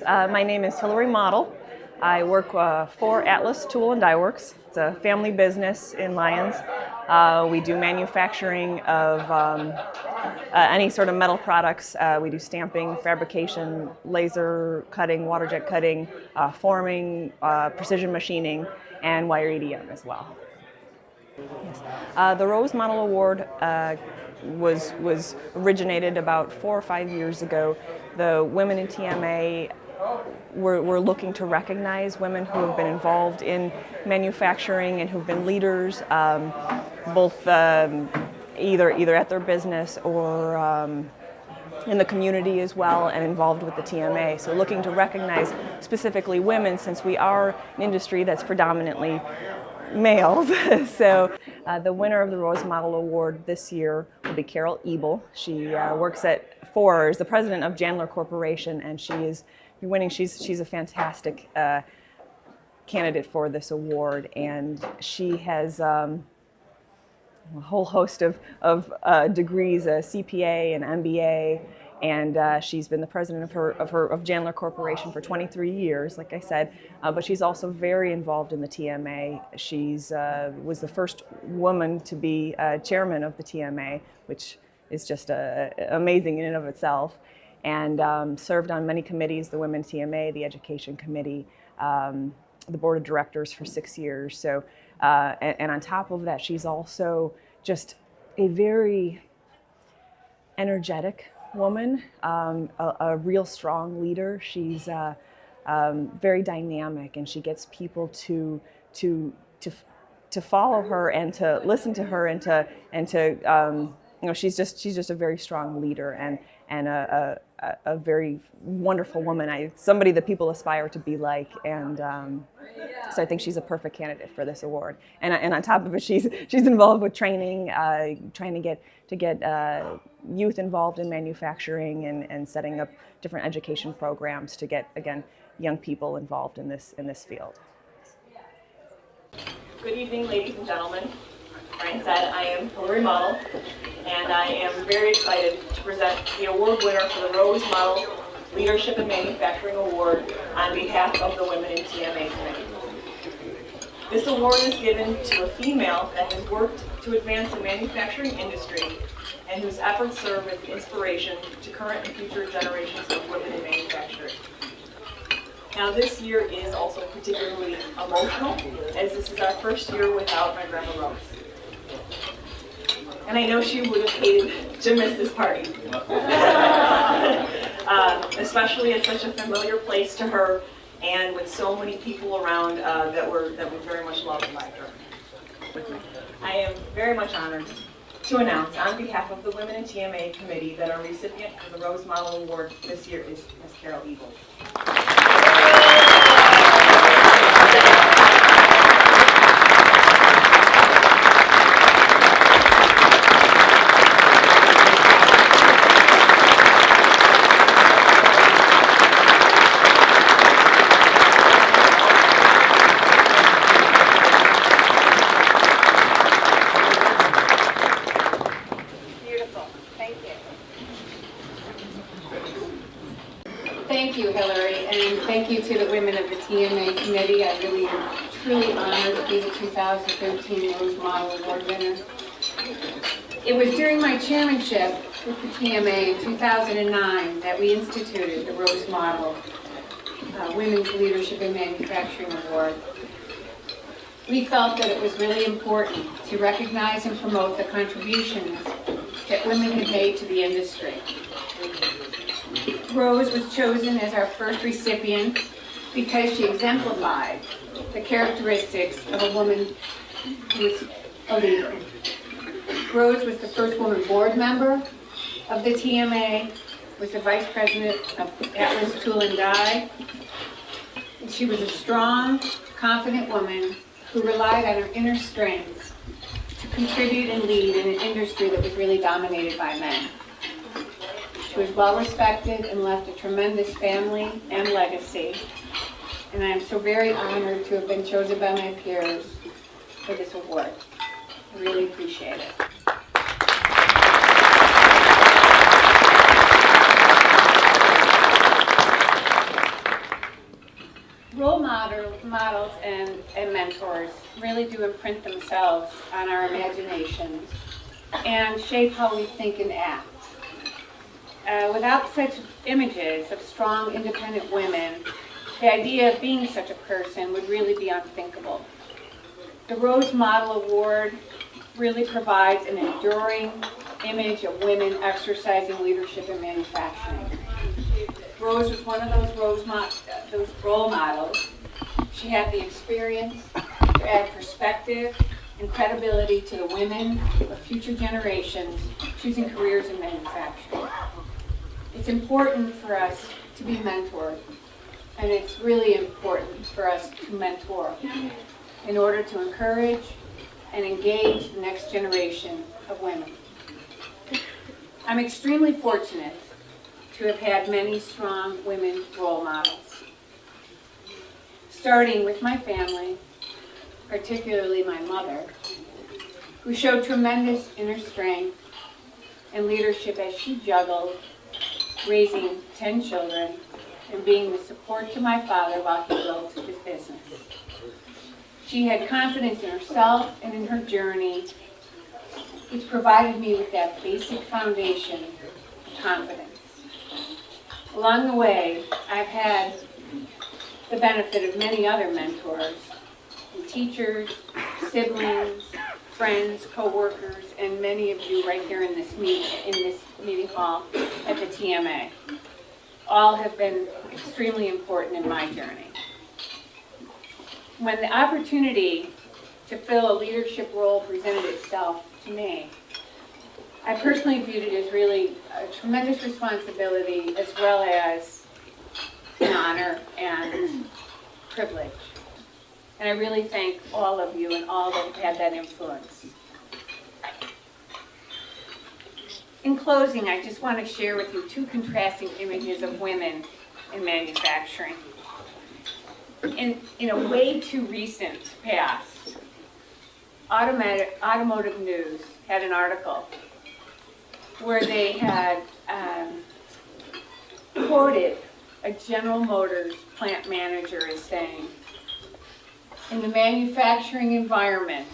My name is Hilary Mottl. I work for Atlas Tool and Die Works. It's a family business in Lyons. We do manufacturing of any sort of metal products. We do stamping, fabrication, laser cutting, water jet cutting, forming, precision machining, and wire EDM as well. Yes. The Rose Mottl Award was originated about 4 or 5 years ago. The women in TMA were looking to recognize women who have been involved in manufacturing and who've been leaders, both either at their business or in the community as well, and involved with the TMA. So looking to recognize specifically women, since we are an industry that's predominantly males. So the winner of the Rose Mottl Award this year will be Carol Ebel. She works at is the president of Janler Corporation, and she is winning. She's a fantastic candidate for this award, and she has a whole host of degrees, a CPA, an MBA, and she's been the president of Janler Corporation for 23 years, like I said, but she's also very involved in the TMA. She's was the first woman to be chairman of the TMA, which is just amazing in and of itself, and served on many committees, the Women's TMA, the Education Committee, the Board of Directors for 6 years. So, and on top of that, she's also just a very energetic woman, a real strong leader. She's very dynamic, and she gets people to follow her and to listen to her and to you know, she's just a very strong leader and a very wonderful woman. Somebody that people aspire to be like, and so I think she's a perfect candidate for this award. And on top of it, she's involved with training, trying to get youth involved in manufacturing and setting up different education programs to get, again, young people involved in this field. Good evening, ladies and gentlemen. Brian said, I am Hilary Mottl, and I am very excited to present the award winner for the Rose Mottl Leadership in Manufacturing Award on behalf of the Women in TMA Committee. This award is given to a female that has worked to advance the manufacturing industry and whose efforts serve as inspiration to current and future generations of women in manufacturing. Now, this year is also particularly emotional, as this is our first year without my grandma Rose. And I know she would have hated to miss this party, especially at such a familiar place to her and with so many people around that we very much love and like her. I am very much honored to announce on behalf of the Women in TMA Committee that our recipient of the Rose Mottl Award this year is Ms. Carol Ebel. Thank you, Hilary, and thank you to the women of the TMA Committee. I really am truly honored to be the 2013 Rose Mottl Award winner. It was during my chairmanship with the TMA in 2009 that we instituted the Rose Mottl Women's Leadership in Manufacturing Award. We felt that it was really important to recognize and promote the contributions that women had made to the industry. Rose was chosen as our first recipient because she exemplified the characteristics of a woman who was a leader. Rose was the first woman board member of the TMA, was the vice president of Atlas Tool and Die. And she was a strong, confident woman who relied on her inner strengths to contribute and lead in an industry that was really dominated by men. She was well respected and left a tremendous family and legacy. And I am so very honored to have been chosen by my peers for this award. I really appreciate it. Models and mentors really do imprint themselves on our imaginations and shape how we think and act. Without such images of strong, independent women, the idea of being such a person would really be unthinkable. The Rose Mottl Award really provides an enduring image of women exercising leadership in manufacturing. Rose was one of those role models. She had the experience to add perspective and credibility to the women of future generations choosing careers in manufacturing. It's important for us to be mentored, and it's really important for us to mentor in order to encourage and engage the next generation of women. I'm extremely fortunate to have had many strong women role models, starting with my family, particularly my mother, who showed tremendous inner strength and leadership as she juggled raising 10 children and being the support to my father while he built his business. She had confidence in herself and in her journey, which provided me with that basic foundation of confidence. Along the way, I've had the benefit of many other mentors, and teachers, siblings, friends, co-workers, and many of you right here in this meeting hall at the TMA. All have been extremely important in my journey. When the opportunity to fill a leadership role presented itself to me, I personally viewed it as really a tremendous responsibility as well as an honor and privilege. And I really thank all of you and all that had that influence. In closing, I just want to share with you two contrasting images of women in manufacturing. In a way too recent past, Automotive News had an article where they had quoted a General Motors plant manager as saying, "In the manufacturing environment,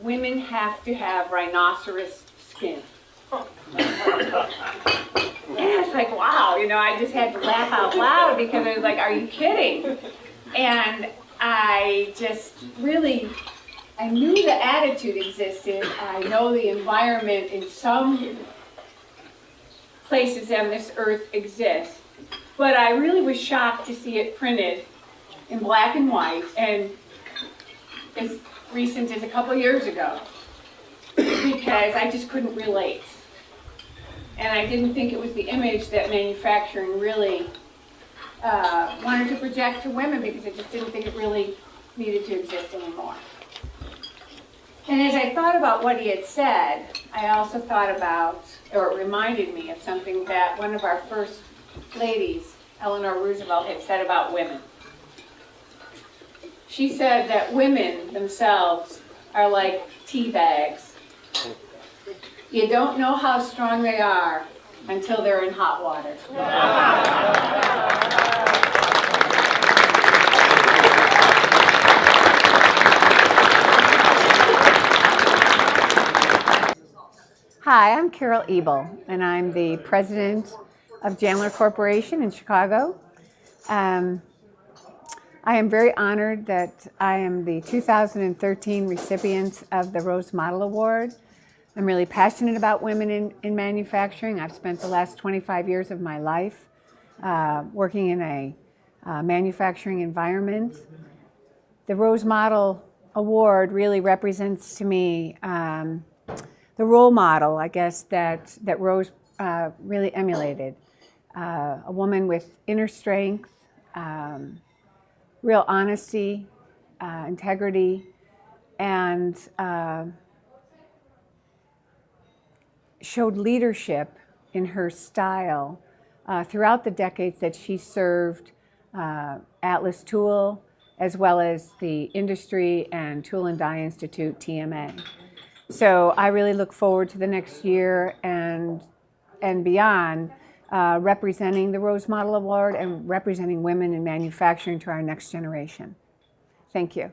women have to have rhinoceros skin." And it's like, wow, I just had to laugh out loud because I was like, are you kidding? And I just really, I knew the attitude existed. I know the environment in some places on this earth exists. But I really was shocked to see it printed in black and white and as recent as a couple years ago because I just couldn't relate. And I didn't think it was the image that manufacturing really wanted to project to women because I just didn't think it really needed to exist anymore. And as I thought about what he had said, I also thought about, or it reminded me of something that one of our first ladies, Eleanor Roosevelt, had said about women. She said that women themselves are like tea bags. You don't know how strong they are until they're in hot water. Hi, I'm Carol Ebel, and I'm the president of Janler Corporation in Chicago. I am very honored that I am the 2013 recipient of the Rose Mottl Award. I'm really passionate about women in manufacturing. I've spent the last 25 years of my life working in a manufacturing environment. The Rose Mottl Award really represents to me the role model, I guess, that Rose really emulated. A woman with inner strength, real honesty, integrity, and showed leadership in her style throughout the decades that she served Atlas Tool, as well as the Industry and Tool and Die Institute, TMA. So I really look forward to the next year and beyond representing the Rose Mottl Award and representing women in manufacturing to our next generation. Thank you.